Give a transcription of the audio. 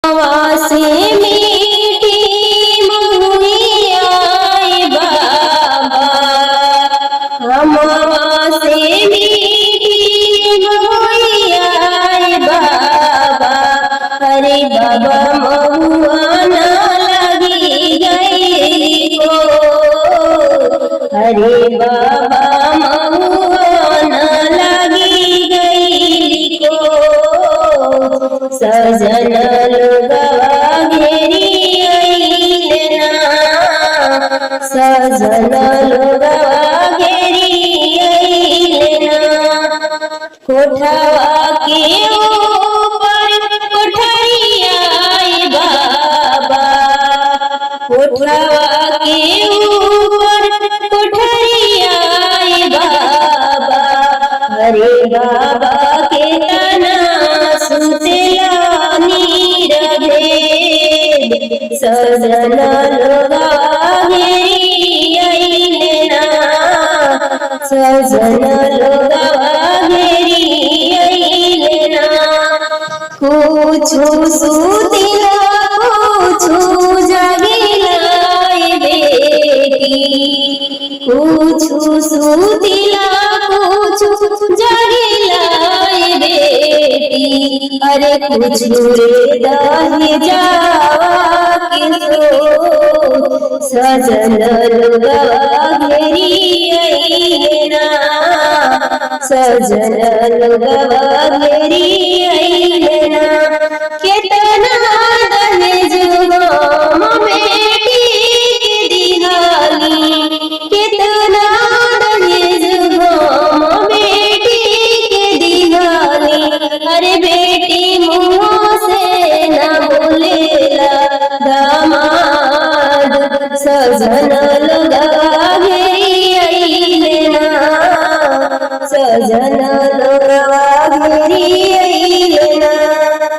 वासे मीठी मुही आए बाबा, हम वासे मीठी मुही आए बाबा। अरे बाबा महुआ न लगी गई को, अरे बाबा महुआ न लगी गई को। सजन लोगवा घेरी अइले ना, सजन लोगवा घेरी अइले ना। कोठवा के ऊपर कोठरिया आए बाबा, कोठवा के ऊपर कोठरिया आए बाबा। अरे बाबा के तना सुतेला नीर भेद, सजन लोगवा घेरी अइले ना, सजन लोगवा घेरी अइले ना। कुछु सुतिला कुछु जागिला ए बेटी, कुछु सुतिला कुछु जागिला ए बेटी। अरे कुछु रे दही जावा के सो, सजन लोगवा घेरी अइले ना, सजन लोगवा घेरी अइले ना। केतना दहेज गम बेटी के दिहाली, केतना दहेज गम बेटी के दिहाली। अरे बेटी मुँह से न बोलेला दामाद, सजन लोगवा घेरी अइले ना, सजन लोगवा घेरी अइले ना।